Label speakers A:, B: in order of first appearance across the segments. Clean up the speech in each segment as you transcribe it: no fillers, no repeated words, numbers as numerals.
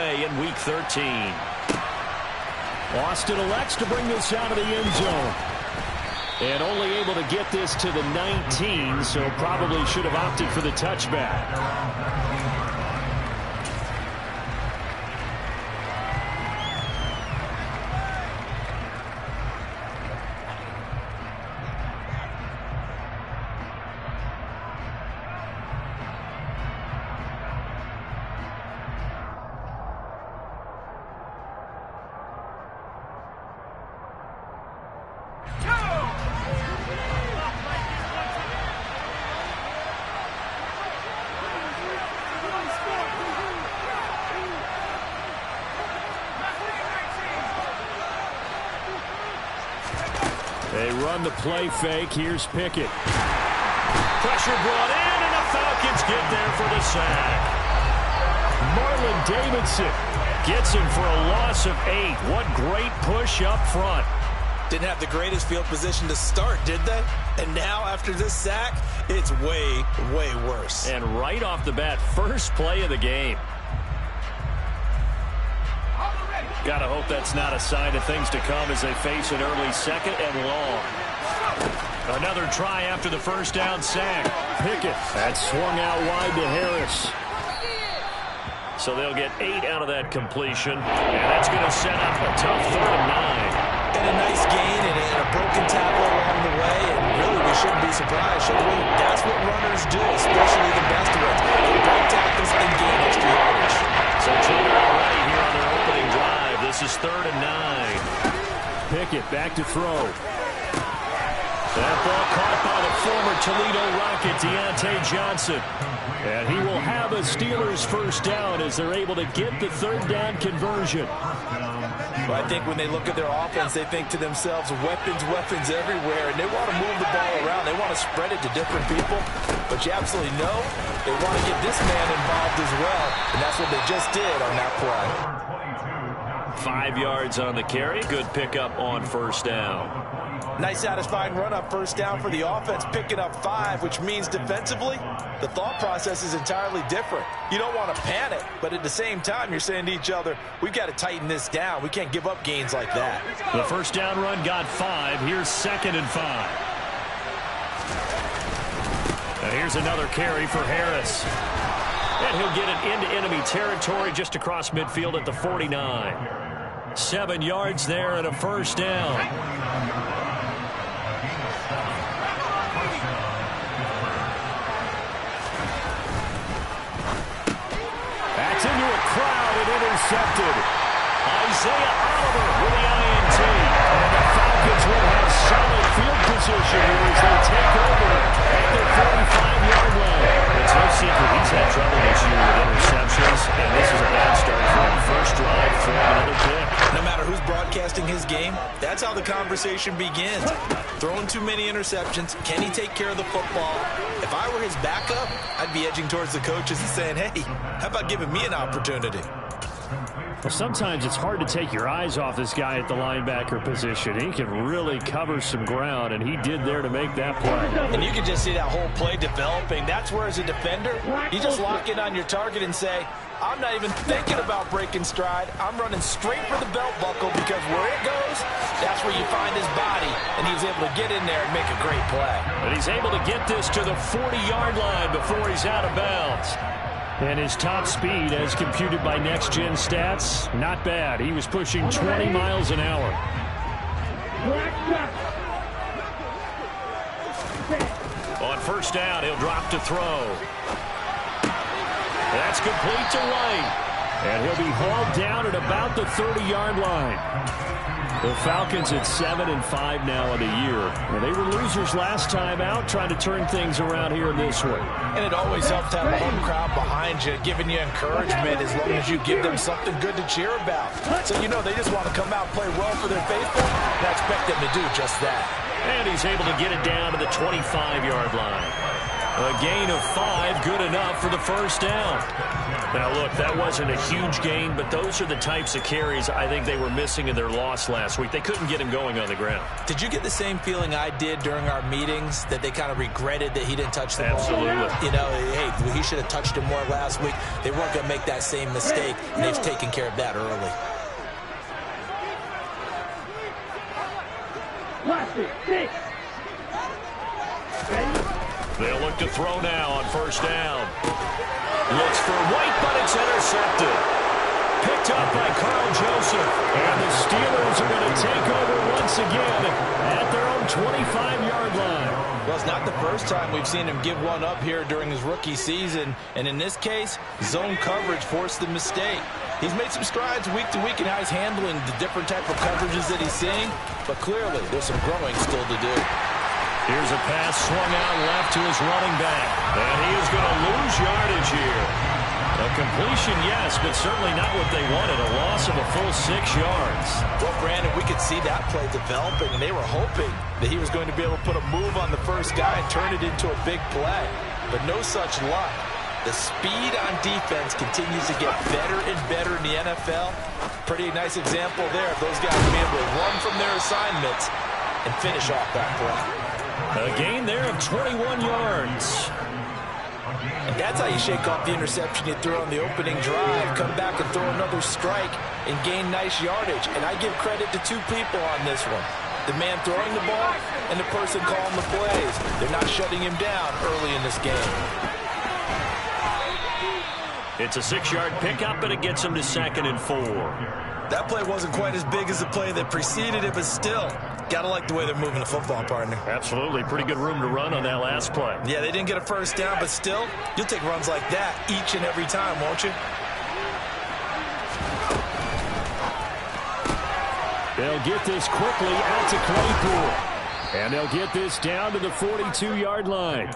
A: away in Week 13. Austin elects to bring this out of the end zone. And only able to get this to the 19, so probably should have opted for the touchback. They run the play fake. Here's Pickett. Pressure brought in, and the Falcons get there for the sack. Marlon Davidson gets him for a loss of 8. What great push up front.
B: Didn't have the greatest field position to start, did they? And now, after this sack, it's way, way worse.
A: And right off the bat, first play of the game. Gotta hope that's not a sign of things to come as they face an early second and long. Another try after the first down sack. Pickett. That swung out wide to Harris. So they'll get 8 out of that completion. And that's going to set up a tough 3rd and 9.
B: And a nice gain and a broken tackle along the way. And really, we shouldn't be surprised, should we? That's what runners do, especially the best ones. They break tackles and gain extra yardage.
A: So Taylor all right here on their opening drive. This is 3rd and 9. Pickett back to throw. That ball caught by the former Toledo Rocket, Deontay Johnson. And he will have a Steelers first down as they're able to get the 3rd down conversion.
B: Well, I think when they look at their offense, they think to themselves, weapons, weapons everywhere, and they want to move the ball around. They want to spread it to different people. But you absolutely know they want to get this man involved as well, and that's what they just did on that play.
A: 5 yards on the carry. Good pickup on first down.
B: Nice satisfying run up first down for the offense, picking up 5, which means defensively, the thought process is entirely different. You don't want to panic, but at the same time, you're saying to each other, we've got to tighten this down. We can't give up gains like that.
A: The first down run got 5. Here's 2nd and 5. Now here's another carry for Harris. And he'll get it into enemy territory just across midfield at the 49. 7 yards there and a first down. That's into a crowd and intercepted. Isaiah Oliver with the INT. And the Falcons will have solid field position here as they take over at their 45-yard line. It's no secret he's had trouble this year with interceptions, and this is a bad start for him. First drive, throwing another pick.
B: No matter who's broadcasting his game, that's how the conversation begins. Throwing too many interceptions. Can he take care of the football? If I were his backup, I'd be edging towards the coaches and saying, hey, how about giving me an opportunity?
A: Well, sometimes it's hard to take your eyes off this guy at the linebacker position. He can really cover some ground, and he did there to make that play.
B: And you can just see that whole play developing. That's where, as a defender, you just lock in on your target and say, I'm not even thinking about breaking stride. I'm running straight for the belt buckle because where it goes, that's where you find his body. And he was able to get in there and make a great play.
A: But he's able to get this to the 40-yard line before he's out of bounds. And his top speed, as computed by Next Gen Stats, not bad. He was pushing 20 miles an hour. On first down, he'll drop to throw. That's complete to White. And he'll be hauled down at about the 30-yard line. The Falcons at 7-5 now in the year. And they were losers last time out, trying to turn things around here this one.
B: And it always helps to have a home crowd behind you, giving you encouragement as long as you give them something good to cheer about. So you know they just want to come out and play well for their faithful, and I expect them to do just that.
A: And he's able to get it down to the 25-yard line. A gain of 5, good enough for the first down. Now, look, that wasn't a huge gain, but those are the types of carries I think they were missing in their loss last week. They couldn't get him going on the ground.
B: Did you get the same feeling I did during our meetings, that they kind of regretted that he didn't touch the
A: Absolutely.
B: ball? You know, hey, he should have touched him more last week. They weren't going to make that same mistake, and they've taken care of that early.
A: They'll look to throw now on first down. Looks for White, but it's intercepted. Picked up by Carl Joseph. And the Steelers are going to take over once again at their own 25-yard line.
B: Well, it's not the first time we've seen him give one up here during his rookie season. And in this case, zone coverage forced the mistake. He's made some strides week to week in how he's handling the different type of coverages that he's seeing. But clearly, there's some growing still to do.
A: Here's a pass swung out left to his running back. And he is going to lose yardage here. A completion, yes, but certainly not what they wanted. A loss of a full 6 yards.
B: Well, Brandon, we could see that play developing, and they were hoping that he was going to be able to put a move on the first guy and turn it into a big play. But no such luck. The speed on defense continues to get better and better in the NFL. Pretty nice example there of those guys being able to run from their assignments and finish off that play.
A: A gain there of 21 yards.
B: And that's how you shake off the interception you threw on the opening drive, come back and throw another strike and gain nice yardage. And I give credit to 2 people on this one. The man throwing the ball and the person calling the plays. They're not shutting him down early in this game.
A: It's a 6-yard pickup, and it gets him to 2nd and 4.
B: That play wasn't quite as big as the play that preceded it, but still, got to like the way they're moving the football, partner.
A: Absolutely. Pretty good room to run on that last play.
B: Yeah, they didn't get a first down, but still, you'll take runs like that each and every time, won't you?
A: They'll get this quickly out to Claypool. And they'll get this down to the 42-yard line.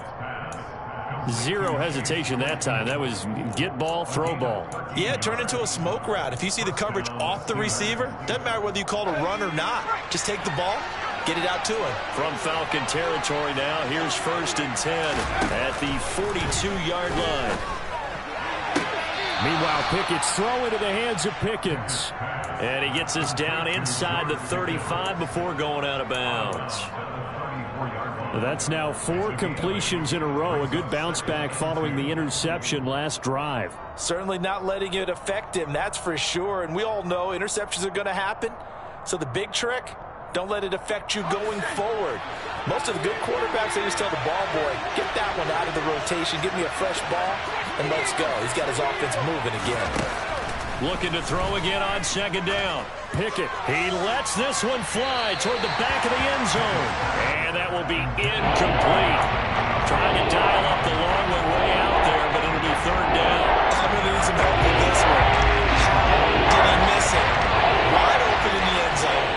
A: Zero hesitation that time. That was get ball, throw ball.
B: Yeah, turn into a smoke route. If you see the coverage off the receiver, doesn't matter whether you call it a run or not. Just take the ball, get it out to him.
A: From Falcon territory now, here's 1st and 10 at the 42-yard line. Meanwhile, Pickett's throw into the hands of Pickens. And he gets us down inside the 35 before going out of bounds. That's now 4 completions in a row. A good bounce back following the interception last drive.
B: Certainly not letting it affect him, that's for sure. And we all know interceptions are going to happen. So the big trick, don't let it affect you going forward. Most of the good quarterbacks, they just tell the ball boy, get that one out of the rotation, give me a fresh ball, and let's go. He's got his offense moving again.
A: Looking to throw again on 2nd down. Pickett, he lets this one fly toward the back of the end zone. And that will be incomplete. Trying to dial up the long way out there, but it'll be 3rd down.
B: I'm going to need some help with this one. How did he miss it? Wide open in the end zone.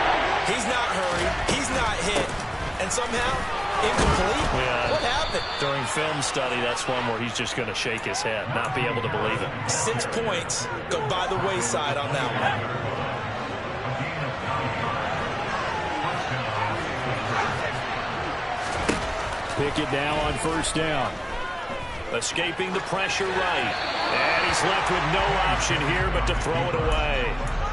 B: He's not hurried. He's not hit. And somehow, incomplete?
A: Yeah.
B: What happened?
A: During film study, that's one where he's just going to shake his head, not be able to believe it.
B: 6 points go by the wayside on that one.
A: Pickett now on 1st down. Escaping the pressure right. And he's left with no option here but to throw it away.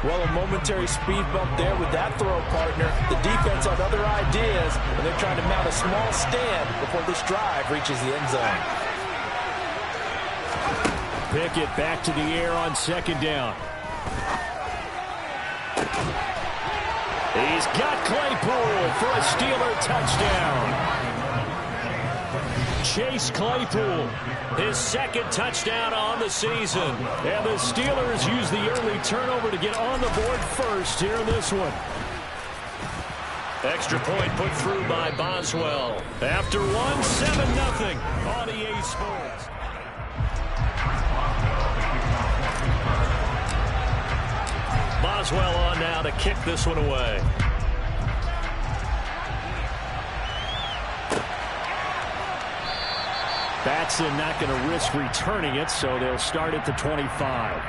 B: Well, a momentary speed bump there with that throw, partner. The defense had other ideas, and they're trying to mount a small stand before this drive reaches the end zone.
A: Pickett back to the air on 2nd down. He's got Claypool for a Steeler touchdown. Chase Claypool, his 2nd touchdown on the season. And the Steelers use the early turnover to get on the board first here in this one. Extra point put through by Boswell. After 1, 7-0 on EA Sports. Boswell on now to kick this one away. Batson not going to risk returning it, so they'll start at the 25.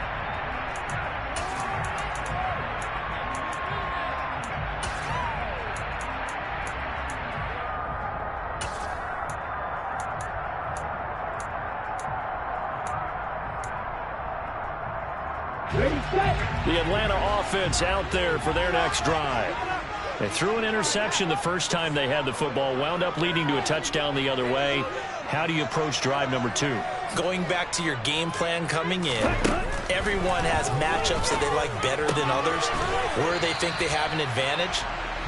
A: The Atlanta offense out there for their next drive. They threw an interception the first time they had the football, wound up leading to a touchdown the other way. How do you approach drive number 2?
B: Going back to your game plan coming in, everyone has matchups that they like better than others, where they think they have an advantage.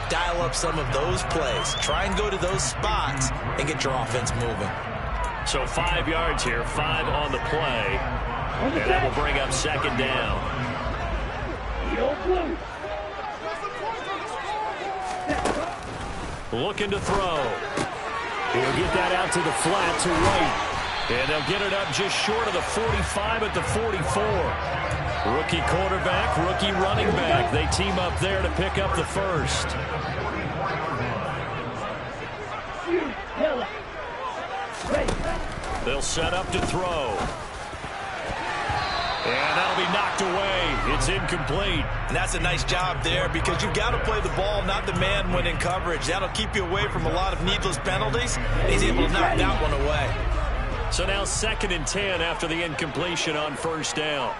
B: Dial up some of those plays. Try and go to those spots and get your offense moving.
A: So 5 yards here, 5 on the play. And that will bring up second down. Looking to throw. He'll get that out to the flat to right. And they'll get it up just short of the 45 at the 44. Rookie quarterback, rookie running back. They team up there to pick up the first. They'll set up to throw. And that'll be knocked away. It's incomplete.
B: And that's a nice job there because you've got to play the ball, not the man when in coverage. That'll keep you away from a lot of needless penalties. He's able to knock that one away.
A: So now 2nd and 10 after the incompletion on first down.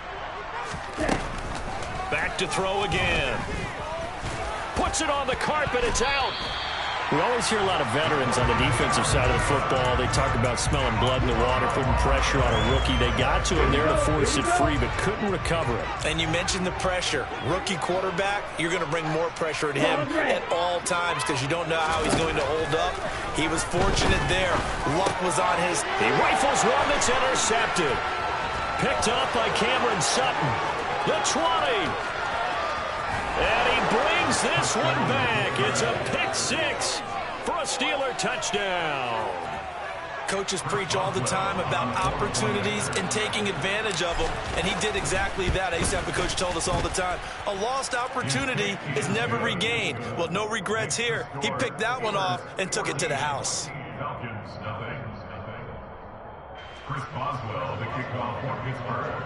A: Back to throw again. Puts it on the carpet. It's out. We always hear a lot of veterans on the defensive side of the football. They talk about smelling blood in the water, putting pressure on a rookie. They got to him there to force it free, but couldn't recover it.
B: And you mentioned the pressure. Rookie quarterback, you're going to bring more pressure at him at all times because you don't know how he's going to hold up. He was fortunate there. Luck was on his.
A: He rifles one that's intercepted. Picked up by Cameron Sutton. The 20. And he brings this one back. It's a pick 6 for a Steeler touchdown.
B: Coaches preach all the time about opportunities and taking advantage of them, and he did exactly that. I used to have a coach told us all the time, a lost opportunity is never regained. Well, no regrets here. He picked that one off and took it to the house.
C: Falcons, nothing. Chris Boswell, the kickoff for Pittsburgh.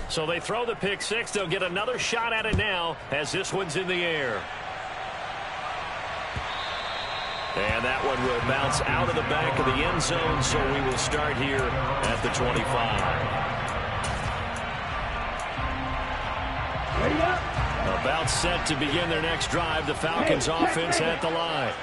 A: So they throw the pick 6. They'll get another shot at it now as this one's in the air. And that one will bounce out of the back of the end zone, so we will start here at the 25. About set to begin their next drive. The Falcons offense at the line.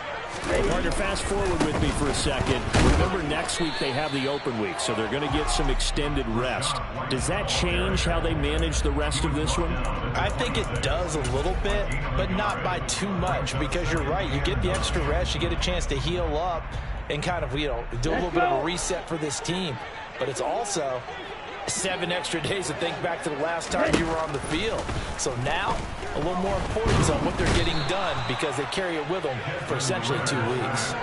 A: Well, partner, fast forward with me for a second. Remember, next week they have the open week, so they're going to get some extended rest. Does that change how they manage the rest of this one?
B: I think it does a little bit, but not by too much, because you're right. You get the extra rest. You get a chance to heal up and kind of, do a little bit of a reset for this team. But it's also 7 extra days to think back to the last time you were on the field. So now, a little more importance on what they're getting done because they carry it with them for essentially 2 weeks.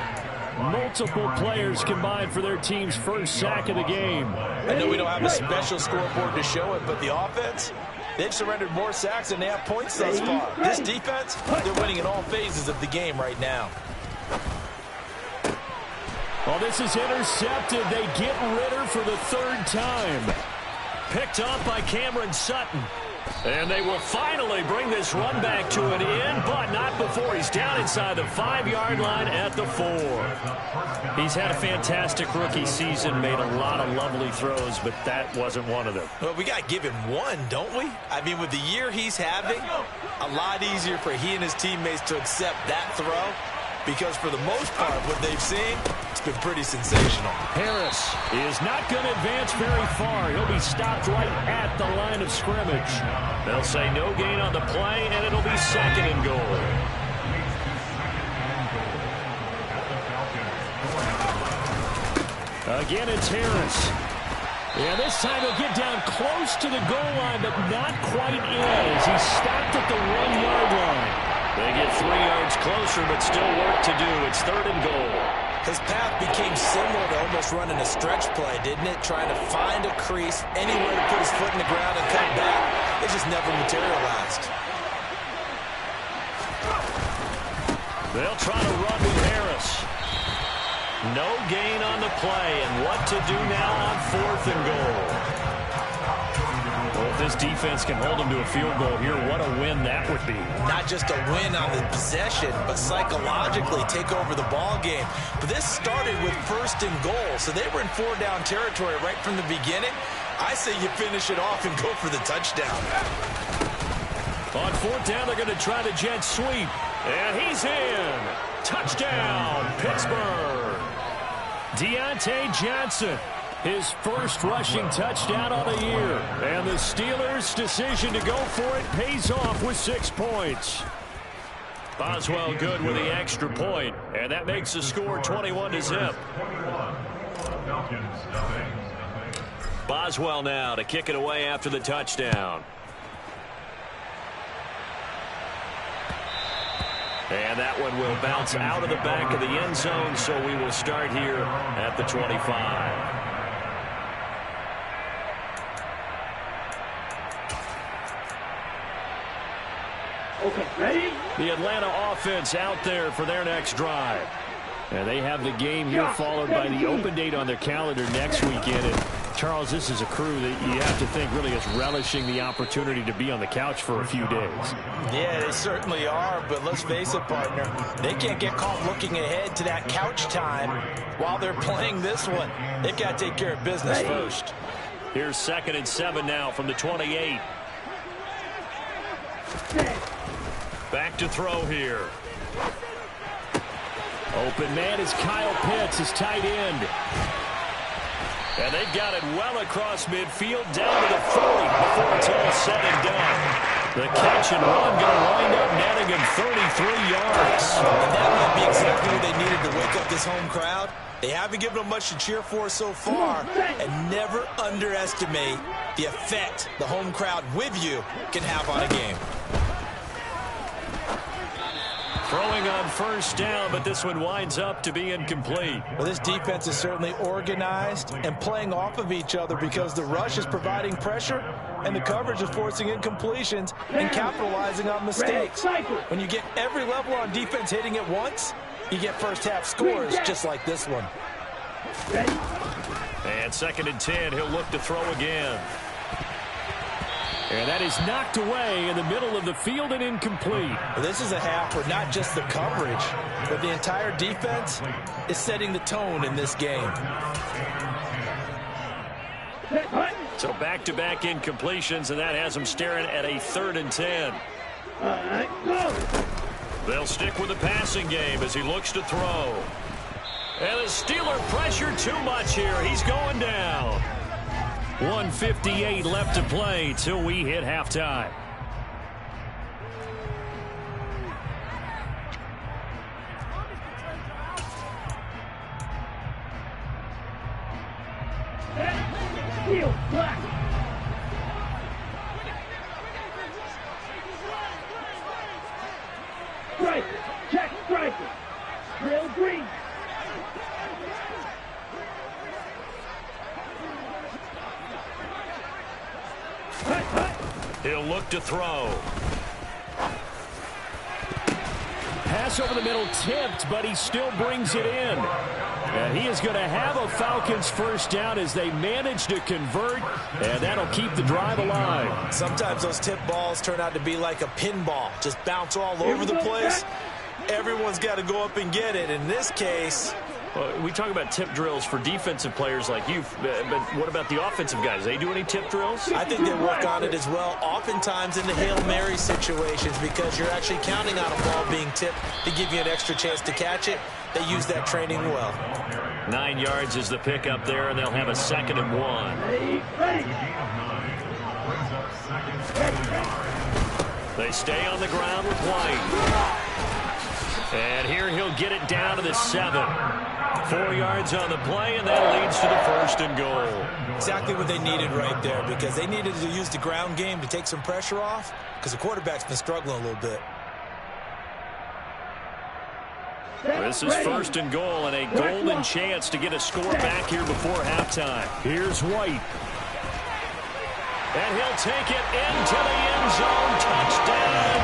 A: Multiple players combined for their team's first sack of the game.
B: I know we don't have a special scoreboard to show it, but the offense, they've surrendered more sacks than they have points thus far. This defense, they're winning in all phases of the game right now.
A: Well, this is intercepted. They get Ritter for the 3rd time. Picked up by Cameron Sutton. And they will finally bring this run back to an end, but not before he's down inside the 5-yard line at the 4. He's had a fantastic rookie season, made a lot of lovely throws, but that wasn't one of them.
B: Well, we got to give him one, don't we? I mean, with the year he's having, a lot easier for he and his teammates to accept that throw. Because for the most part, what they've seen, it's been pretty sensational.
A: Harris is not going to advance very far. He'll be stopped right at the line of scrimmage. They'll say no gain on the play, and it'll be 2nd and goal. Again, it's Harris. Yeah, this time he'll get down close to the goal line, but not quite is. He's stopped at the 1-yard line. They get 3 yards closer, but still work to do. It's 3rd and goal.
B: His path became similar to almost running a stretch play, didn't it? Trying to find a crease, anywhere to put his foot in the ground and come back. It just never materialized.
A: They'll try to run with Harris. No gain on the play, and what to do now on 4th and goal. Well, if this defense can hold them to a field goal here, what a win that would be.
B: Not just a win on the possession, but psychologically take over the ball game. But this started with 1st and goal, so they were in 4-down territory right from the beginning. I say you finish it off and go for the touchdown.
A: On 4th down, they're going to try the jet sweep. And he's in. Touchdown, Pittsburgh. Deontay Johnson, his first rushing touchdown of the year. And the Steelers' decision to go for it pays off with 6 points. Boswell good with the extra point, and that makes the score 21-0. Boswell now to kick it away after the touchdown. And that one will bounce out of the back of the end zone, so we will start here at the 25.
D: Okay, ready?
A: The Atlanta offense out there for their next drive. And they have the game here followed by the open date on their calendar next weekend. And Charles, this is a crew that you have to think really is relishing the opportunity to be on the couch for a few days.
B: Yeah, they certainly are, but let's face it, partner, they can't get caught looking ahead to that couch time while they're playing this one. They've got to take care of business first.
A: Here's 2nd and 7 now from the 28. Back to throw here. Open man is Kyle Pitts, his tight end. And they've got it well across midfield down to the 40 before it's all said and done. The catch and run going to wind up netting him 33 yards.
B: And that might be exactly what they needed to wake up this home crowd. They haven't given them much to cheer for so far, and never underestimate the effect the home crowd with you can have on a game.
A: Throwing on 1st down, but this one winds up to be incomplete.
B: Well, this defense is certainly organized and playing off of each other because the rush is providing pressure and the coverage is forcing incompletions and capitalizing on mistakes. When you get every level on defense hitting at once, you get first-half scores just like this one.
A: And 2nd and 10, he'll look to throw again. And that is knocked away in the middle of the field and incomplete.
B: Well, this is a half where not just the coverage, but the entire defense is setting the tone in this game.
A: So back-to-back incompletions, and that has them staring at a 3rd and 10. They'll stick with the passing game as he looks to throw. And the Steeler pressure too much here. He's going down. 1:58 left to play till we hit halftime.
D: Striker, check striker. Real green.
A: He'll look to throw. Pass over the middle tipped, but he still brings it in. And he is going to have a Falcons 1st down as they manage to convert, and that'll keep the drive alive.
B: Sometimes those tip balls turn out to be like a pinball, just bounce all over the place. Everyone's got to go up and get it. In this case,
A: we talk about tip drills for defensive players like you, but what about the offensive guys? They do any tip drills?
B: I think they work on it as well, oftentimes in the Hail Mary situations, because you're actually counting on a ball being tipped to give you an extra chance to catch it. They use that training well.
A: 9 yards is the pickup there, and they'll have a 2nd and 1. They stay on the ground with White. And here he'll get it down to the 7. 4 yards on the play, and that leads to the 1st and goal.
B: Exactly what they needed right there, because they needed to use the ground game to take some pressure off, because the quarterback's been struggling a little bit.
A: This is 1st and goal, and a golden chance to get a score back here before halftime. Here's White. And he'll take it into the end zone. Touchdown.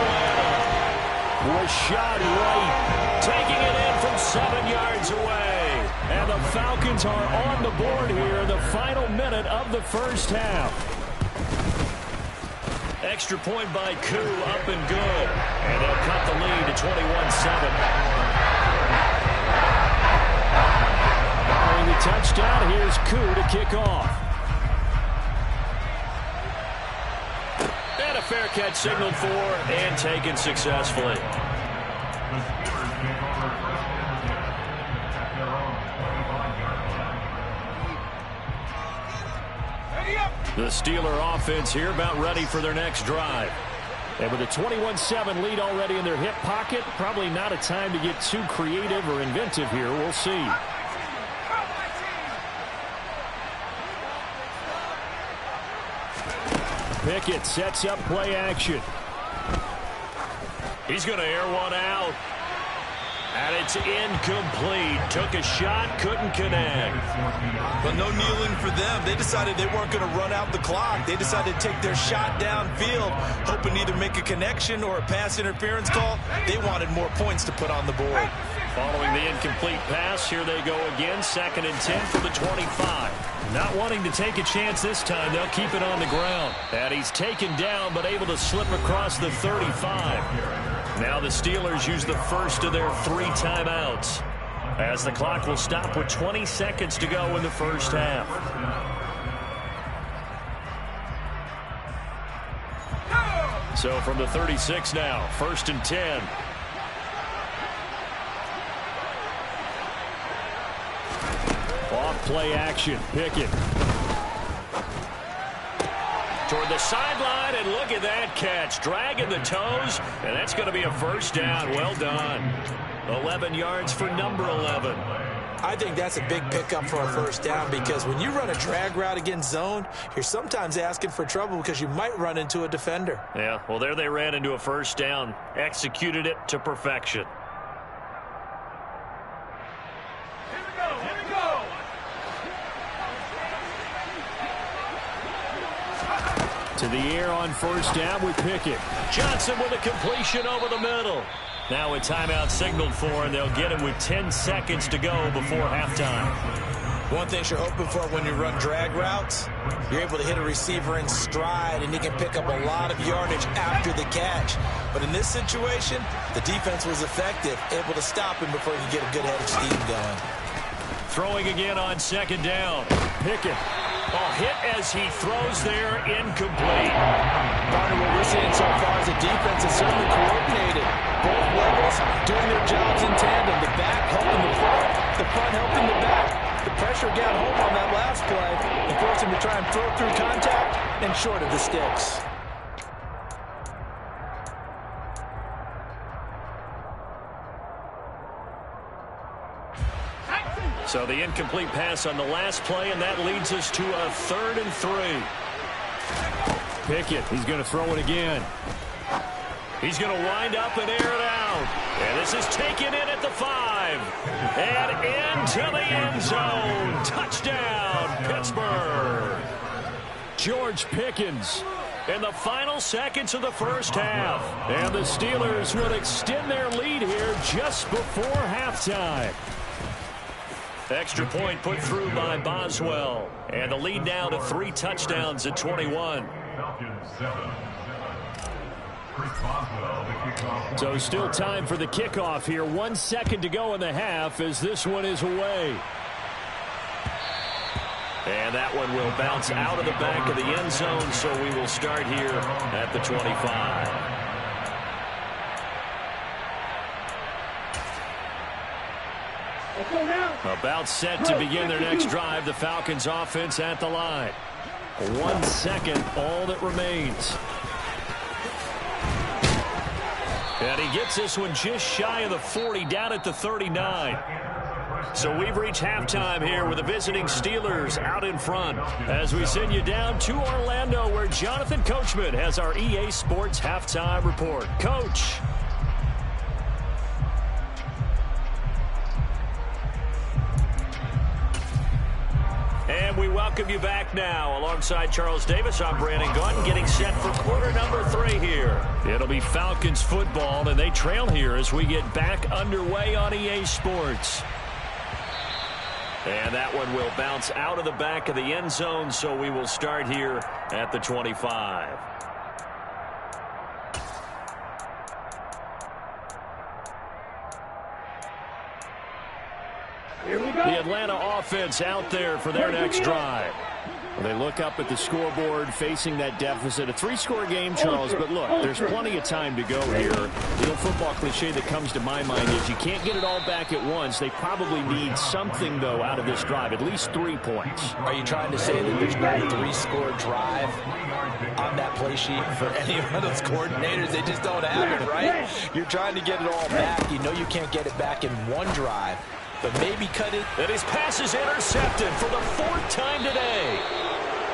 A: Rashad White taking it in from 7 yards away. And the Falcons are on the board here in the final minute of the 1st half. Extra point by Koo, up and good. And they'll cut the lead to 21-7. Following the touchdown, here's Koo to kick off. And a fair catch signaled for and taken successfully. The Steeler offense here about ready for their next drive. And with a 21-7 lead already in their hip pocket, probably not a time to get too creative or inventive here. We'll see. Pickett sets up play action. He's going to air one out. And it's incomplete. Took a shot, couldn't connect.
B: But no kneeling for them. They decided they weren't going to run out the clock. They decided to take their shot downfield, hoping to either make a connection or a pass interference call. They wanted more points to put on the board.
A: Following the incomplete pass, here they go again. 2nd and 10 for the 25. Not wanting to take a chance this time, they'll keep it on the ground. And he's taken down, but able to slip across the 35. Now the Steelers use the first of their 3 timeouts, as the clock will stop with 20 seconds to go in the first half. So from the 36 now, 1st and 10. Off play action, Pickett. Toward the sideline, and look at that catch. Dragging the toes, and that's going to be a first down. Well done. 11 yards for number 11.
B: I think that's a big pickup for a first down, because when you run a drag route against zone, you're sometimes asking for trouble because you might run into a defender.
A: Yeah, well, there they ran into a first down. Executed it to perfection. To the air on first down with Pickett. Johnson with a completion over the middle. Now a timeout signaled for, and they'll get him with 10 seconds to go before halftime.
B: One thing you're hoping for when you run drag routes, you're able to hit a receiver in stride, and he can pick up a lot of yardage after the catch. But in this situation, the defense was effective, able to stop him before he could get a good head of steam going.
A: Throwing again on 2nd down. Pickett. A hit as he throws there, incomplete.
B: Partner, what we're seeing so far is the defense is certainly coordinated. Both levels doing their jobs in tandem. The back helping the front helping the back. The pressure got home on that last play and forced him to try and throw through contact and short of the sticks.
A: So the incomplete pass on the last play, and that leads us to a 3rd and 3. Pickett, he's going to throw it again. He's going to wind up and air it out. And this is taken in at the 5. And into the end zone. Touchdown, Pittsburgh. George Pickens in the final seconds of the first half. And the Steelers will extend their lead here just before halftime. Extra point put through by Boswell. And the lead now to 3 touchdowns at 21. So still time for the kickoff here. 1 second to go in the half as this one is away. And that one will bounce out of the back of the end zone, so we will start here at the 25. About set to begin their next drive. The Falcons offense at the line. 1 second, all that remains. And he gets this one just shy of the 40, down at the 39. So we've reached halftime here with the visiting Steelers out in front as we send you down to Orlando, where Jonathan Coachman has our EA Sports halftime report. Coach. And we welcome you back now. Alongside Charles Davis, I'm Brandon Gunn, getting set for quarter number 3 here. It'll be Falcons football, and they trail here as we get back underway on EA Sports. And that one will bounce out of the back of the end zone, so we will start here at the 25. The Atlanta offense out there for their next drive. They look up at the scoreboard facing that deficit. A 3-score game, Charles, but look, there's plenty of time to go here. The old football cliche that comes to my mind is you can't get it all back at once. They probably need something, though, out of this drive, at least 3 points.
B: Are you trying to say that there's no 3-score drive on that play sheet for any of those coordinators? They just don't have it, right? You're trying to get it all back. You know you can't get it back in one drive, but maybe cut it.
A: And his pass is intercepted for the 4th time today.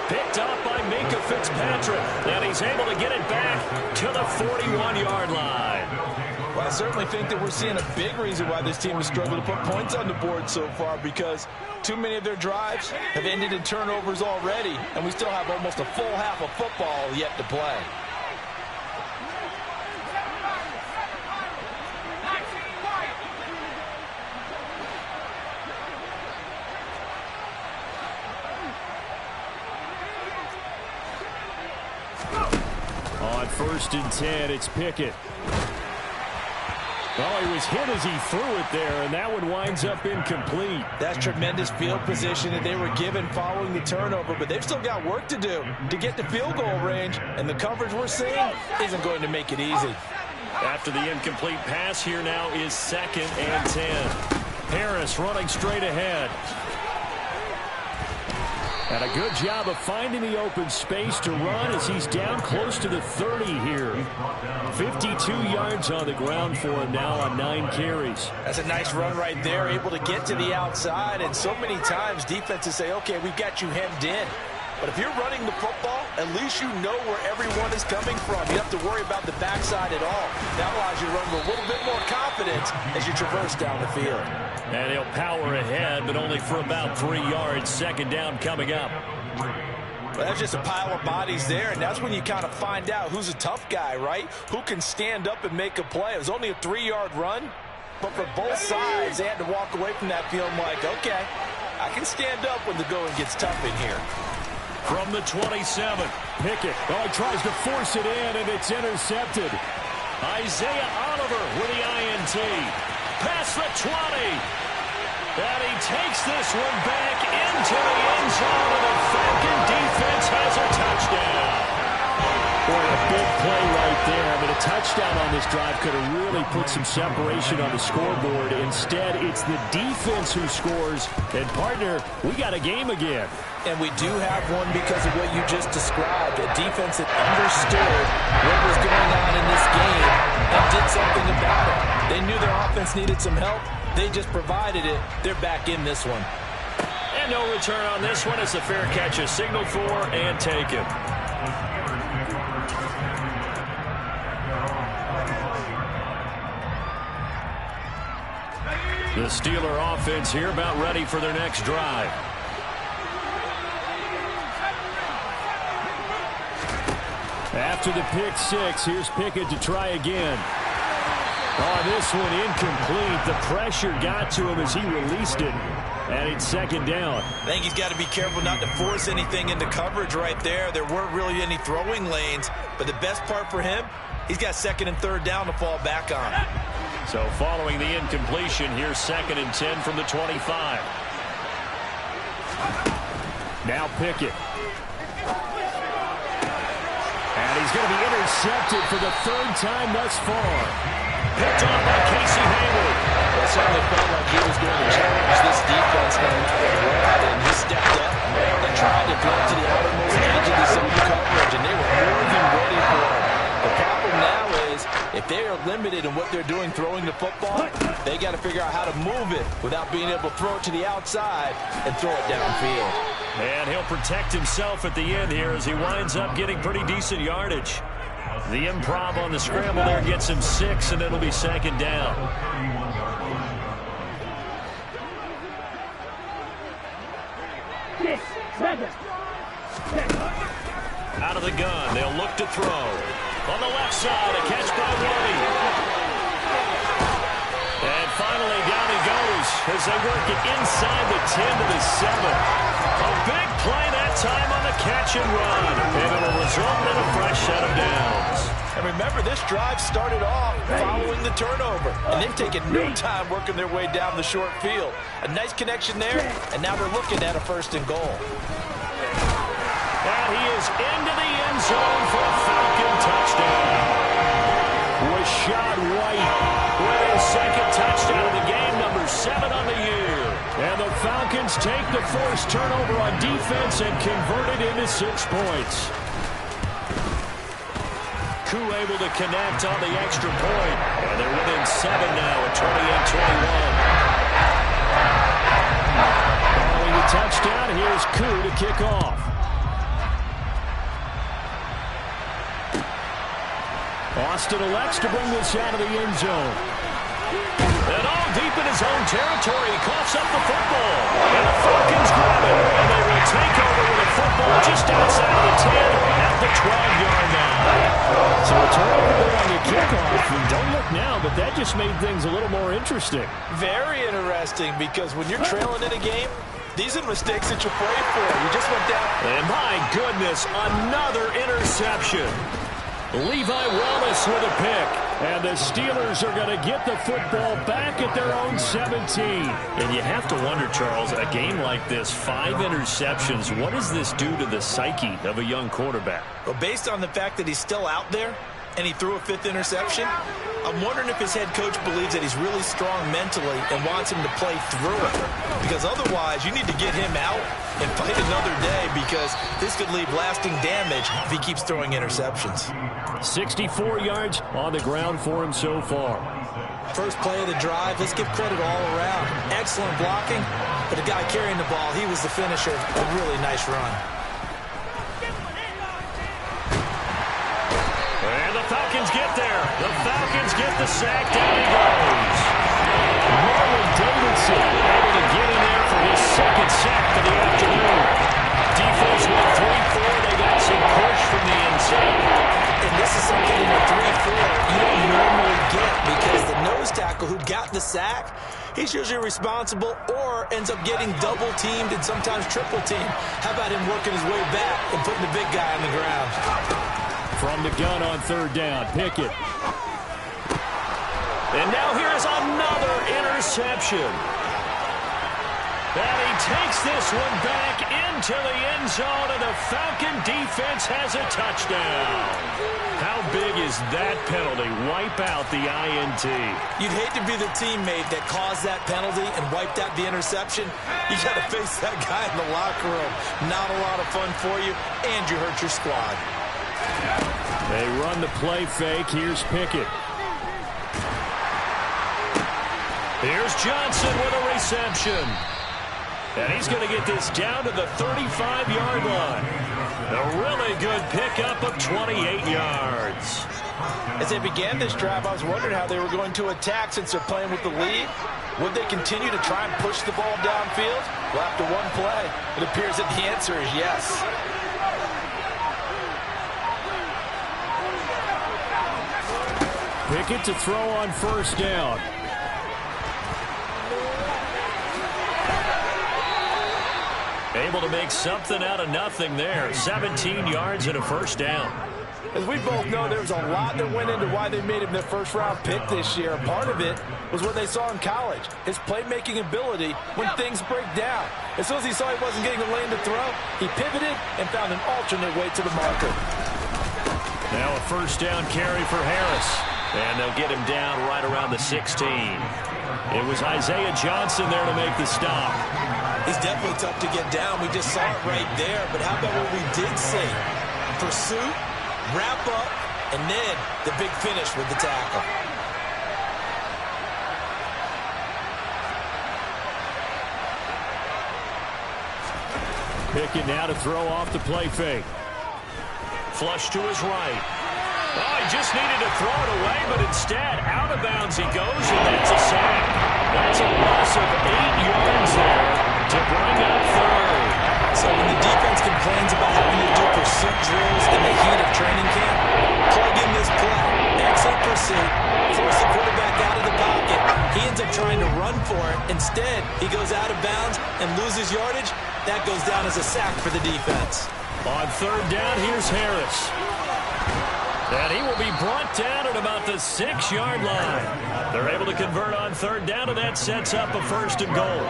A: Picked up by Minka Fitzpatrick, and he's able to get it back to the 41-yard line.
B: Well, I certainly think that we're seeing a big reason why this team has struggled to put points on the board so far, because too many of their drives have ended in turnovers already, and we still have almost a full half of football yet to play.
A: On 1st and 10, it's Pickett. Oh, he was hit as he threw it there, and that one winds up incomplete.
B: That's tremendous field position that they were given following the turnover, but they've still got work to do to get to field goal range, and the coverage we're seeing isn't going to make it easy.
A: After the incomplete pass, here now is 2nd and 10. Harris running straight ahead. And a good job of finding the open space to run as he's down close to the 30 here. 52 yards on the ground for him now on 9 carries.
B: That's a nice run right there, able to get to the outside. And so many times defenses say, okay, we've got you hemmed in. But if you're running the football, at least you know where everyone is coming from. You don't have to worry about the backside at all. That allows you to run with a little bit more confidence as you traverse down the field.
A: And he'll power ahead, but only for about 3 yards. 2nd down coming up.
B: Well, that's just a pile of bodies there, and that's when you kind of find out who's a tough guy, right? Who can stand up and make a play. It was only a 3-yard run, but for both sides, they had to walk away from that feeling like, okay, I can stand up when the going gets tough in here.
A: From the 27, Pickett. Oh, he tries to force it in, and it's intercepted. Isaiah Oliver with the INT. Past the 20. And he takes this one back into the end zone, and the Falcon defense has a touchdown. Boy, a big play right there. I mean, a touchdown on this drive could have really put some separation on the scoreboard. Instead, it's the defense who scores. And, partner, we got a game again.
B: And we do have one because of what you just described, a defense that understood what was going on in this game and did something about it. They knew their offense needed some help. They just provided it. They're back in this one.
A: And no return on this one. It's a fair catch, a signal for, and taken. The Steeler offense here about ready for their next drive. After the pick 6, here's Pickett to try again. Oh, this one incomplete. The pressure got to him as he released it. And it's 2nd down.
B: I think he's got to be careful not to force anything into coverage right there. There weren't really any throwing lanes. But the best part for him, he's got 2nd and 3rd down to fall back on.
A: So following the incompletion, here's 2nd and 10 from the 25. Now Pickett. And he's going to be intercepted for the 3rd time thus far. Picked off by Casey Hayward.
B: It certainly felt like he was going to challenge this defense no matter what, and he stepped up and tried to throw it to the outermost edge of the zone coverage, and they were more than ready for it. The problem now is if they are limited in what they're doing throwing the football, they got to figure out how to move it without being able to throw it to the outside and throw it downfield.
A: And he'll protect himself at the end here as he winds up getting pretty decent yardage. The improv on the scramble there gets him 6, and it'll be 2nd down. Out of the gun, they'll look to throw. On the left side, a catch by Worthy. And finally, down he goes as they work it inside the 10 to the 7. A big play that time on the catch and run. And it'll result in a fresh set of downs.
B: And remember, this drive started off following the turnover. And they've taken no time working their way down the short field. A nice connection there, and now they're looking at a 1st and goal.
A: And he is into the end zone for a Falcon touchdown. Rashad White with his 2nd touchdown of the game, number 7 on the year. And the Falcons take the forced turnover on defense and convert it into 6 points. Koo able to connect on the extra point. And they're within 7 now at 28-21. Following the touchdown, here's Koo to kick off. Austin elects to bring this out of the end zone. And all deep in his own territory, he coughs up the football. And the Falcons grab it. And they will take over with a football just outside of the 10 at the 12-yard line. So a turnover there on the kickoff. And don't look now, but that just made things a little more interesting.
B: Very interesting, because when you're trailing in a game, these are the mistakes that you pray for. You just went down.
A: And my goodness, another interception. Levi Wallace with a pick. And the Steelers are going to get the football back at their own 17. And you have to wonder, Charles, a game like this, 5 interceptions, what does this do to the psyche of a young quarterback?
B: Well, based on the fact that he's still out there and he threw a 5th interception, I'm wondering if his head coach believes that he's really strong mentally and wants him to play through it. Because otherwise, you need to get him out and fight another day, because this could leave lasting damage if he keeps throwing interceptions.
A: 64 yards on the ground for him so far.
B: First play of the drive, let's give credit all around. Excellent blocking, but the guy carrying the ball, he was the finisher. A really nice run.
A: And the Falcons get there. The Falcons get the sack. Down he goes. Marlon Davidson able to get in there for his 2nd sack of the afternoon. Defense went 3-4. They got some push from the inside.
B: And this is something in a 3-4 you don't normally get, because the nose tackle who got the sack, he's usually responsible or ends up getting double-teamed and sometimes triple-teamed. How about him working his way back and putting the big guy on the ground?
A: From the gun on 3rd down, Pickett. And now here's another interception. And he takes this one back into the end zone, and the Falcon defense has a touchdown. How big is that penalty? Wipe out the INT.
B: You'd hate to be the teammate that caused that penalty and wiped out the interception. You got to face that guy in the locker room. Not a lot of fun for you, and you hurt your squad.
A: They run the play fake. Here's Pickett. Here's Johnson with a reception. And he's going to get this down to the 35-yard line. A really good pickup of 28 yards.
B: As they began this drive, I was wondering how they were going to attack since they're playing with the lead. Would they continue to try and push the ball downfield? Well, after one play, it appears that the answer is yes.
A: Pickett to throw on 1st down. Able to make something out of nothing there. 17 yards and a 1st down.
B: As we both know, there's a lot that went into why they made him their 1st-round pick this year. Part of it was what they saw in college, his playmaking ability when things break down. As soon as he saw he wasn't getting the lane to throw, he pivoted and found an alternate way to the marker.
A: Now a 1st down carry for Harris. And they'll get him down right around the 16. It was Isaiah Johnson there to make the stop.
B: He's definitely tough to get down. We just saw it right there. But how about what we did see? Pursuit, wrap up, and then the big finish with the tackle.
A: Pickett now to throw off the play fake. Flush to his right. Oh, he just needed to throw it away, but instead, out of bounds he goes, and that's a sack. That's a loss of 8 yards there to bring up 3rd.
B: So when the defense complains about having to do pursuit drills in the heat of training camp, plug in this play. Excellent pursuit. Force the quarterback out of the pocket. He ends up trying to run for it. Instead, he goes out of bounds and loses yardage. That goes down as a sack for the defense.
A: On 3rd down, here's Harris. And he will be brought down at about the 6-yard line. They're able to convert on third down, and that sets up a 1st and goal.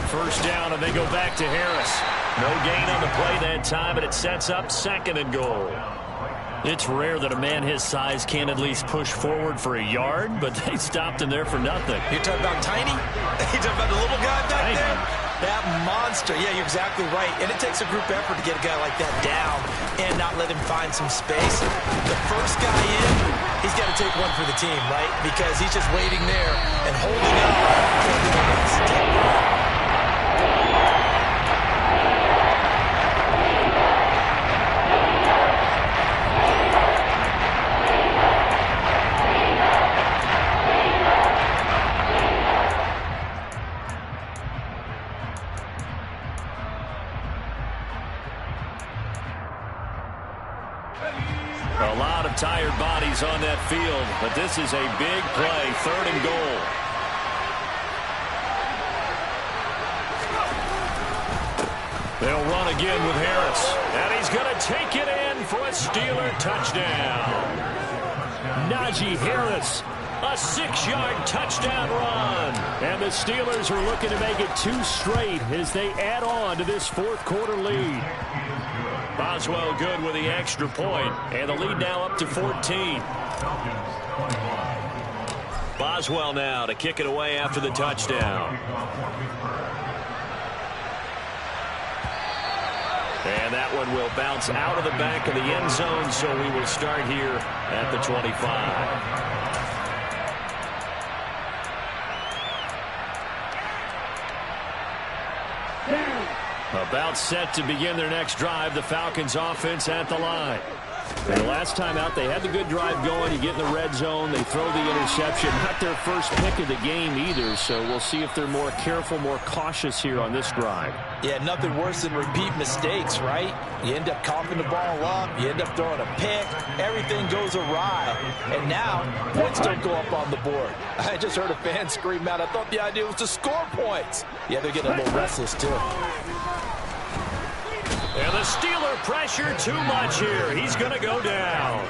A: First down, and they go back to Harris. No gain on the play that time, and it sets up 2nd and goal. It's rare that a man his size can't at least push forward for a yard, but they stopped him there for nothing.
B: You're talking about tiny? You're talking about the little guy back there? That monster. Yeah, you're exactly right. And it takes a group effort to get a guy like that down and not let him find some space. The first guy in, he's got to take one for the team, right? Because he's just waiting there and holding up for the next.
A: A lot of tired bodies on that field, but this is a big play, 3rd and goal. They'll run again with Harris, and he's going to take it in for a Steeler touchdown. Najee Harris, a 6-yard touchdown run. And the Steelers are looking to make it 2 straight as they add on to this 4th quarter lead. Boswell good with the extra point, and the lead now up to 14. Boswell now to kick it away after the touchdown. And that one will bounce out of the back of the end zone, so we will start here at the 25. About set to begin their next drive, the Falcons offense at the line. And the last time out, they had the good drive going. You get in the red zone, they throw the interception. Not their first pick of the game either, so we'll see if they're more careful, more cautious here on this drive.
B: Yeah, nothing worse than repeat mistakes, right? You end up coughing the ball up, you end up throwing a pick, everything goes awry. And now, points don't go up on the board. I just heard a fan scream out, I thought the idea was to score points. Yeah, they're getting a little restless too.
A: And the Steeler pressure too much here. He's going to go down.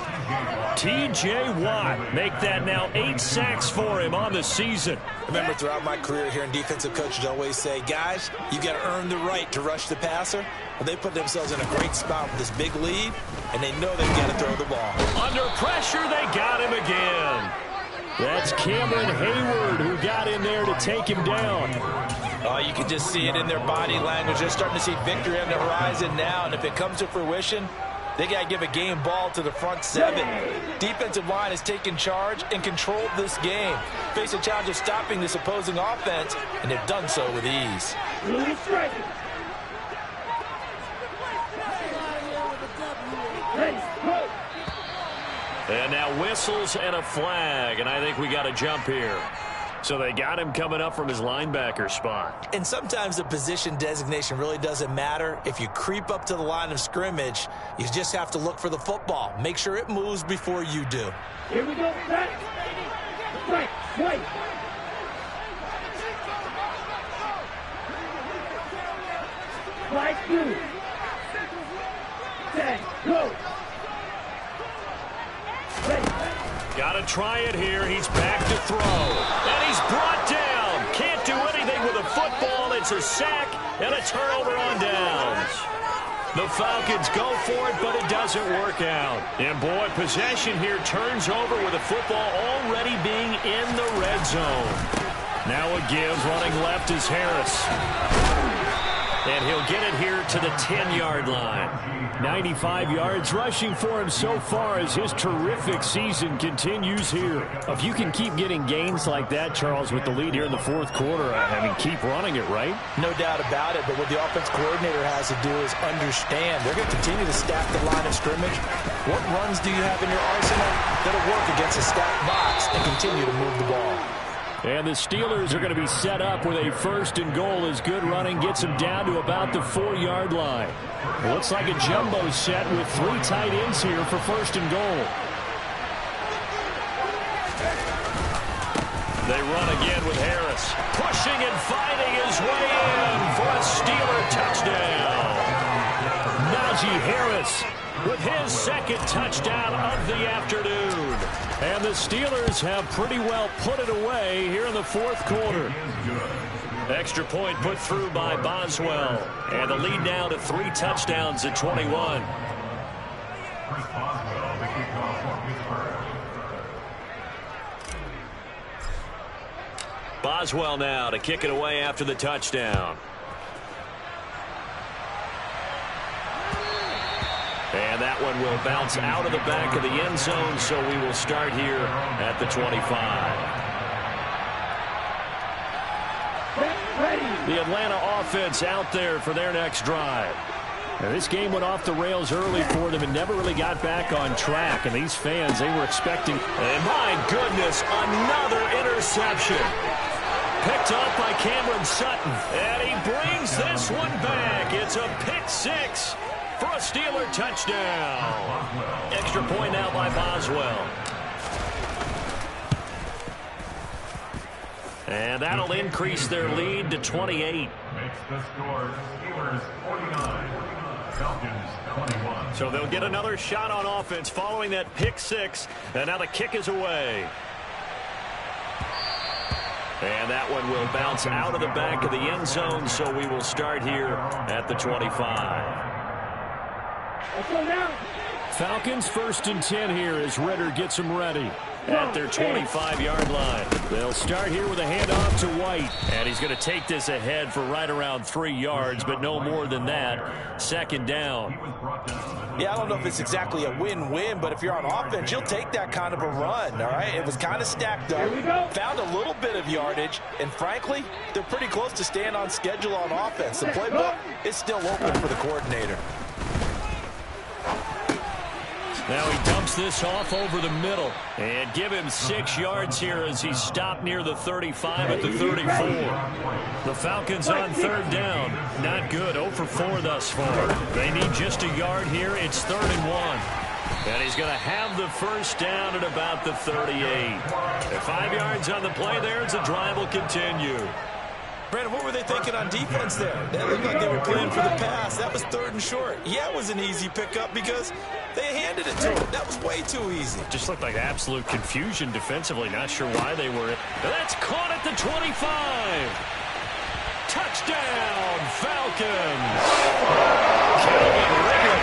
A: T.J. Watt, make that now 8 sacks for him on the season.
B: Remember, throughout my career here in defensive coaches always say, guys, you got to earn the right to rush the passer. Well, they put themselves in a great spot with this big lead, and they know they've got to throw the ball.
A: Under pressure, they got him again. That's Cameron Hayward who got in there to take him down.
B: Oh, you can just see it in their body language. They're starting to see victory on the horizon now, and if it comes to fruition, they got to give a game ball to the front 7. Defensive line has taken charge and controlled this game. Face a challenge of stopping this opposing offense, and they've done so with ease.
A: And now whistles and a flag, and I think we got a jump here. So they got him coming up from his linebacker spot.
B: And sometimes the position designation really doesn't matter. If you creep up to the line of scrimmage, you just have to look for the football. Make sure it moves before you do.
D: Here we go, set. Right, wait. Flag 2. Set, go.
A: Got to try it here. He's back to throw. And he's brought down. Can't do anything with a football. It's a sack and a turnover on downs. The Falcons go for it, but it doesn't work out. And, boy, possession here turns over with the football already being in the red zone. Now a give. Running left is Harris. And he'll get it here to the 10-yard line. 95 yards rushing for him so far as his terrific season continues here. If you can keep getting gains like that, Charles, with the lead here in the 4th quarter, I mean, keep running it, right?
B: No doubt about it, but what the offense coordinator has to do is understand. They're going to continue to stack the line of scrimmage. What runs do you have in your arsenal that'll work against a stacked box and continue to move the ball?
A: And the Steelers are going to be set up with a 1st and goal as good running gets them down to about the 4-yard line. It looks like a jumbo set with 3 tight ends here for 1st and goal. They run again with Harris. Pushing and fighting his way in for a Steeler touchdown. Najee Harris with his second touchdown of the afternoon. And the Steelers have pretty well put it away here in the fourth quarter. Extra point put through by Boswell. And the lead now to 3 touchdowns at 21.
C: Chris Boswell, the kickoff for Pittsburgh.
A: Boswell now to kick it away after the touchdown. And that one will bounce out of the back of the end zone, so we will start here at the 25. The Atlanta offense out there for their next drive. Now, this game went off the rails early for them and never really got back on track. And these fans, they were expecting, and my goodness, another interception. Picked up by Cameron Sutton. And he brings this one back. It's a pick 6 for a Steeler touchdown. Extra point now by Boswell. And that'll increase their lead to 28.
C: Makes the score Steelers 49, Falcons 21.
A: So they'll get another shot on offense following that pick 6. And now the kick is away. And that one will bounce out of the back of the end zone, so we will start here at the 25. Falcons 1st and 10 here as Ritter gets them ready at their 25-yard line. They'll start here with a handoff to White. And he's going to take this ahead for right around 3 yards, but no more than that. Second down.
B: Yeah, I don't know if it's exactly a win-win, but if you're on offense, you'll take that kind of a run, all right? It was kind of stacked up, found a little bit of yardage, and frankly, they're pretty close to staying on schedule on offense. The playbook is still open for the coordinator.
A: Now he dumps this off over the middle and give him 6 yards here as he's stopped near the 35 at the 34. The Falcons on 3rd down. Not good. 0 for 4 thus far. They need just a yard here. It's 3rd and 1. And he's going to have the first down at about the 38. At 5 yards on the play there as the drive will continue.
B: Brandon, what were they thinking on defense there? That looked like they were playing for the pass. That was 3rd and short. Yeah, it was an easy pickup because they handed it to him. That was way too easy.
A: Just looked like absolute confusion defensively. Not sure why they were. That's caught at the 25. Touchdown, Falcons. Calvin Ridley,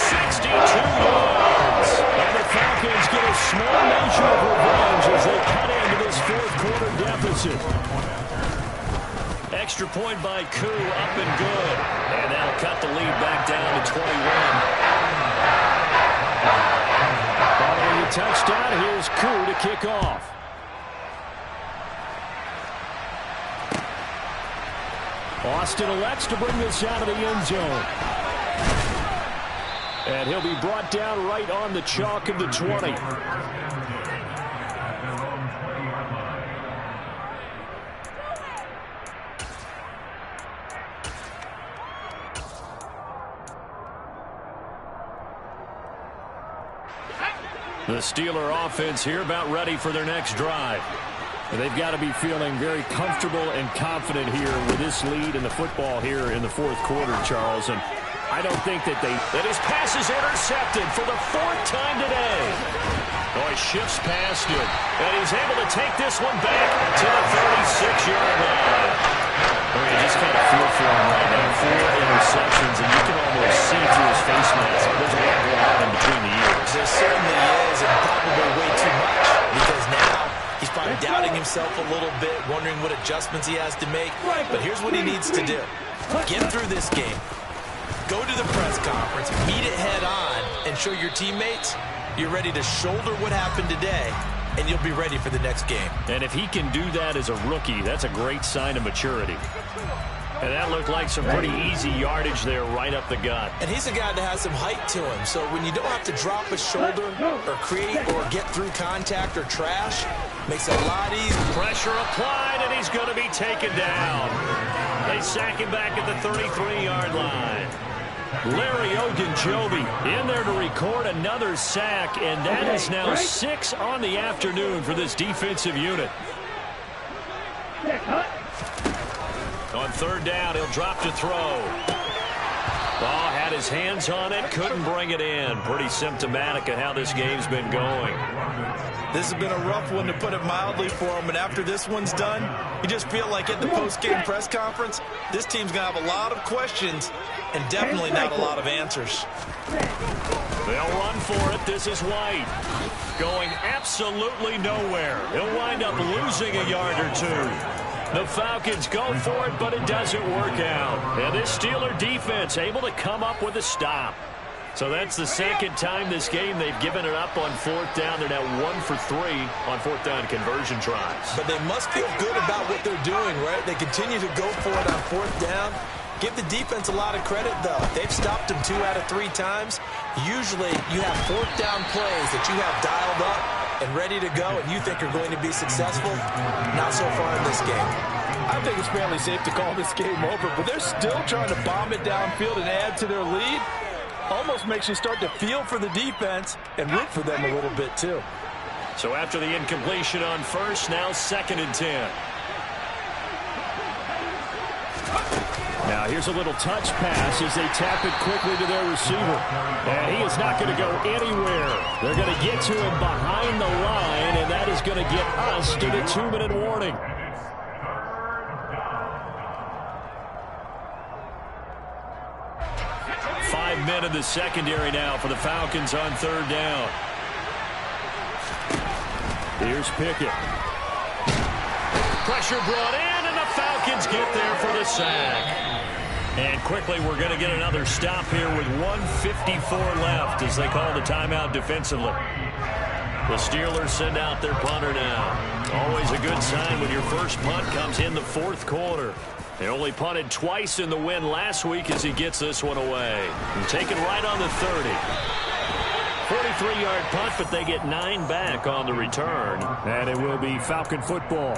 A: 62 yards. And the Falcons get a small measure of revenge as they cut into this 4th quarter deficit. Extra point by Koo, up and good. And that'll cut the lead back down to 21. Following the touchdown, here's Koo to kick off. Austin elects to bring this out of the end zone. And he'll be brought down right on the chalk of the 20. The Steeler offense here about ready for their next drive. They've got to be feeling very comfortable and confident here with this lead in the football here in the 4th quarter, Charles. And I don't think that his pass is intercepted for the 4th time today. Oh, he shifts past him. And he's able to take this one back to the 36-yard line. I mean, you just kind of feel for him right now. 4 interceptions, and you can almost see through his face mask. There's a lot going on in between the ears.
B: There certainly is, and probably way too much, because now he's probably doubting himself a little bit, wondering what adjustments he has to make. But here's what he needs to do. Get through this game. Go to the press conference, meet it head on, and show your teammates you're ready to shoulder what happened today, and you'll be ready for the next game.
A: And if he can do that as a rookie, that's a great sign of maturity. And that looked like some pretty easy yardage there right up the gut.
B: And he's a guy that has some height to him, so when you don't have to drop a shoulder or create or get through contact or trash, makes it a lot easier.
A: Pressure applied, and he's going to be taken down. They sack him back at the 33-yard line. Larry Ogunjobi in there to record another sack, and that is now 6 on the afternoon for this defensive unit. On third down, he'll drop to throw. Ball had his hands on it, couldn't bring it in. Pretty symptomatic of how this game's been going.
B: This has been a rough one, to put it mildly, for him. And after this one's done, you just feel like at the post-game press conference, this team's going to have a lot of questions and definitely not a lot of answers.
A: They'll run for it. This is White. Going absolutely nowhere. He'll wind up losing a yard or two. The Falcons go for it, but it doesn't work out. And this Steeler defense able to come up with a stop. So that's the second time this game they've given it up on fourth down. They're now 1 for 3 on fourth down conversion tries.
B: But they must feel good about what they're doing, right? They continue to go for it on fourth down. Give the defense a lot of credit, though. They've stopped them 2 out of 3 times. Usually you have fourth down plays that you have dialed up and ready to go and you think are going to be successful. Not so far in this game.
E: I think it's fairly safe to call this game over, but they're still trying to bomb it downfield and add to their lead. Almost makes you start to feel for the defense and root for them a little bit too.
A: So after the incompletion on first, now 2nd and 10. Now here's a little touch pass as they tap it quickly to their receiver. And he is not going to go anywhere. They're going to get to him behind the line, and that is going to get us to the 2-minute warning. Men in the secondary now for the Falcons on third down. Here's Pickett. Pressure brought in, and the Falcons get there for the sack. And quickly we're going to get another stop here with 1:54 left as they call the timeout defensively. The Steelers send out their punter now. Always a good sign when your first punt comes in the fourth quarter. They only punted twice in the win last week as he gets this one away. And taken right on the 30. 43-yard punt, but they get 9 back on the return. And it will be Falcon football.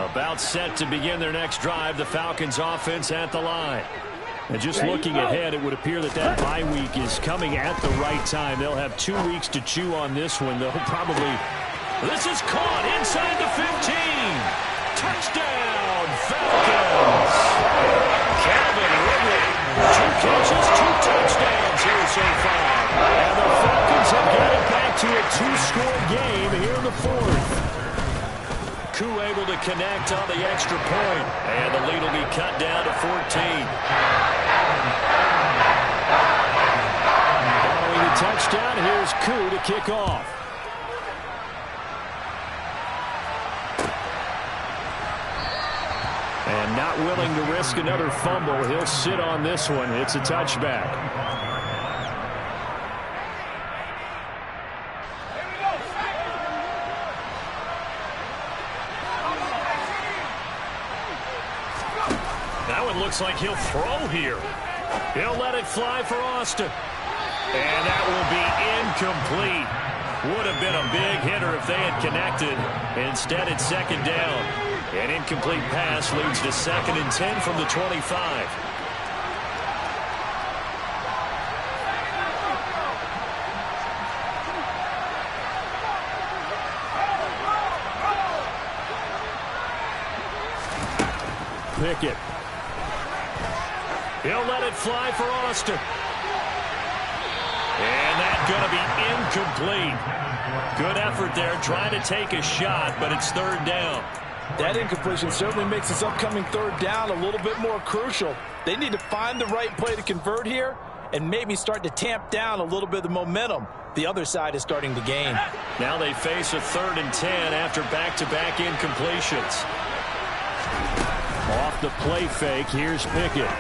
A: About set to begin their next drive, the Falcons offense at the line. And just looking ahead, it would appear that that bye week is coming at the right time. They'll have 2 weeks to chew on this one. They'll probably... This is caught inside the 15. Touchdown, Falcons! Calvin Ridley, 2 catches, 2 touchdowns here so far. And the Falcons have got it back to a 2-score game here in the fourth. Koo able to connect on the extra point. And the lead will be cut down to 14. Following the touchdown, here's Koo to kick off. And not willing to risk another fumble. He'll sit on this one. It's a touchback. That one looks like he'll throw here. He'll let it fly for Austin. And that will be incomplete. Would have been a big hitter if they had connected. Instead, it's 2nd down. An incomplete pass leads to 2nd and 10 from the 25. Pickett. He'll let it fly for Austin. And that's going to be incomplete. Good effort there, trying to take a shot, but it's 3rd down.
E: That incompletion certainly makes this upcoming 3rd down a little bit more crucial. They need to find the right play to convert here and maybe start to tamp down a little bit of the momentum the other side is starting to gain.
A: Now they face a 3rd and 10 after back-to-back incompletions. Off the play fake, here's Pickett.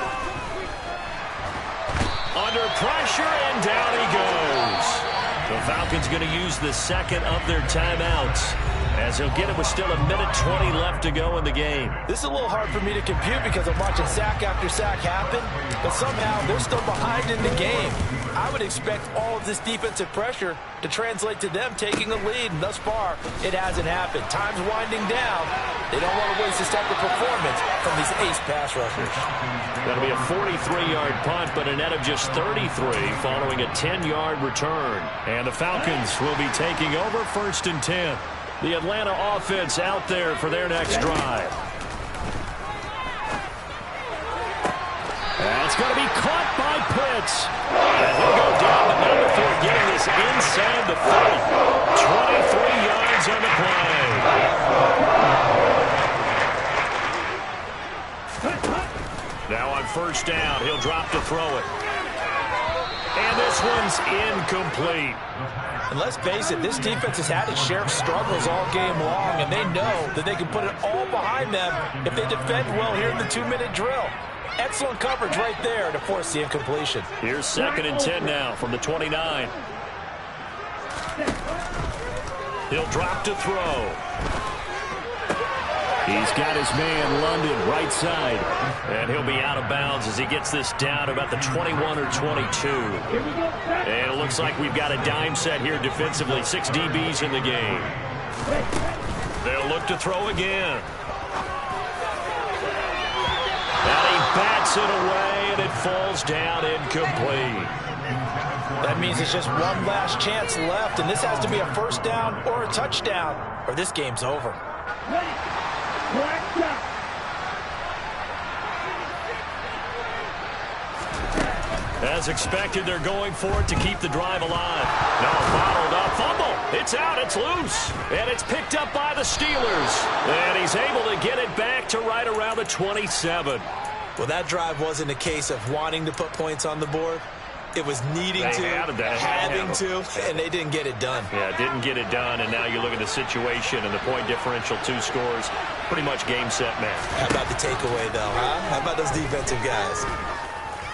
A: Under pressure, and down he goes. The Falcons going to use the 2nd of their timeouts, as he'll get it with still 1:20 left to go in the game.
E: This is a little hard for me to compute because I'm watching sack after sack happen, but somehow they're still behind in the game. I would expect all of this defensive pressure to translate to them taking a lead, and thus far, it hasn't happened. Time's winding down. They don't want to waste this type of performance from these ace pass rushers.
A: That'll be a 43-yard punt, but a net of just 33 following a 10-yard return. And the Falcons will be taking over 1st and 10. The Atlanta offense out there for their next drive. And it's going to be caught by Pitts. And he'll go down the number before getting this inside the 30. 23 yards on the play. Now on first down, he'll drop to throw it. And this one's incomplete.
E: And let's face it, this defense has had its share of struggles all game long, and they know that they can put it all behind them if they defend well here in the 2-minute drill. Excellent coverage right there to force the incompletion.
A: Here's 2nd and 10 now from the 29. He'll drop to throw. He's got his man London right side. And he'll be out of bounds as he gets this down about the 21 or 22. And it looks like we've got a dime set here defensively. 6 DBs in the game. They'll look to throw again. And he bats it away, and it falls down incomplete.
E: That means it's just one last chance left, and this has to be a first down or a touchdown, or this game's over.
A: As expected, they're going for it to keep the drive alive. No, bottled up. Fumble. It's out. It's loose. And it's picked up by the Steelers. And he's able to get it back to right around the 27.
E: Well, that drive wasn't a case of wanting to put points on the board. It was needing to, having to, and they didn't get it done.
A: Yeah, didn't get it done, and now you look at the situation and the point differential, 2 scores, pretty much game, set, match.
E: How about the takeaway, though, huh? How about those defensive guys?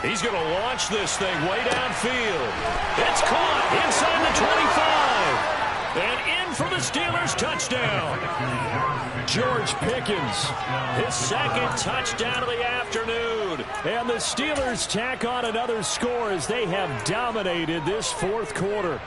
A: He's going to launch this thing way downfield. It's caught inside the 25. And in for the Steelers touchdown. George Pickens, his 2nd touchdown of the afternoon. And the Steelers tack on another score as they have dominated this 4th quarter.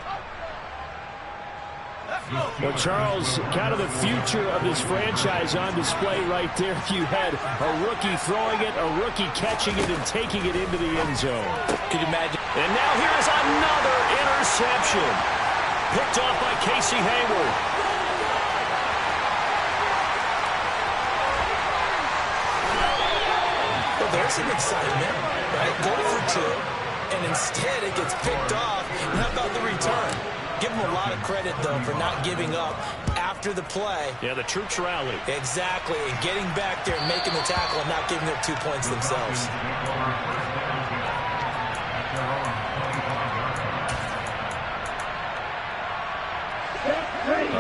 A: Well, Charles, kind of the future of this franchise on display right there. You had a rookie throwing it, a rookie catching it, and taking it into the end zone.
E: Could you imagine?
A: And now here is another interception. Picked off by Casey Hayward.
E: Well, there's some excitement, right? Go for 2, and instead it gets picked off. And how about the return? Give them a lot of credit, though, for not giving up after the play.
A: Yeah, the troops rallied.
E: Exactly, and getting back there and making the tackle and not giving up 2 points themselves.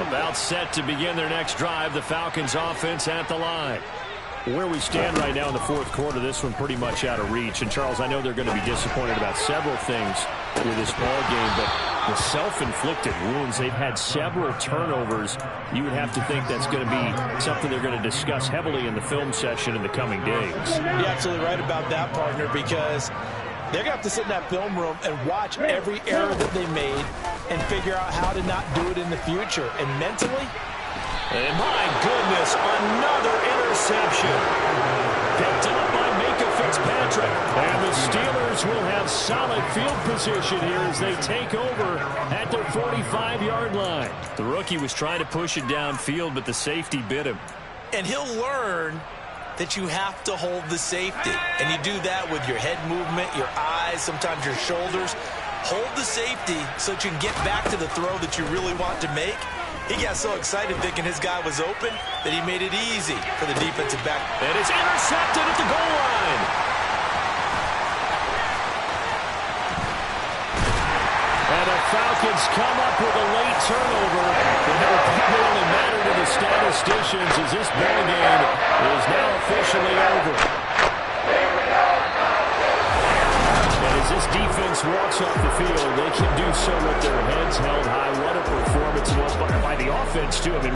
A: About set to begin their next drive, the Falcons offense at the line. Where we stand right now in the 4th quarter, this one pretty much out of reach. And, Charles, I know they're going to be disappointed about several things with this ball game, but the self-inflicted wounds, they've had several turnovers. You would have to think that's going to be something they're going to discuss heavily in the film session in the coming days.
E: You're absolutely right about that, partner, because they're going to have to sit in that film room and watch every error that they made and figure out how to not do it in the future. And mentally,
A: and my goodness, another interception. Picked up by Micah Fitzpatrick. And the Steelers will have solid field position here as they take over at their 45-yard line. The rookie was trying to push it downfield, but the safety bit him.
E: And he'll learn that you have to hold the safety. And you do that with your head movement, your eyes, sometimes your shoulders. Hold the safety so that you can get back to the throw that you really want to make. He got so excited thinking his guy was open that he made it easy for the defensive back.
A: And it's intercepted at the goal line. And the Falcons come up with a late turnover. And it'll probably only matter to the statisticians as this ball game is now officially over. And as this defense walks off the field, they can do so with their heads held high. What a performance it was by the offense, too. I mean,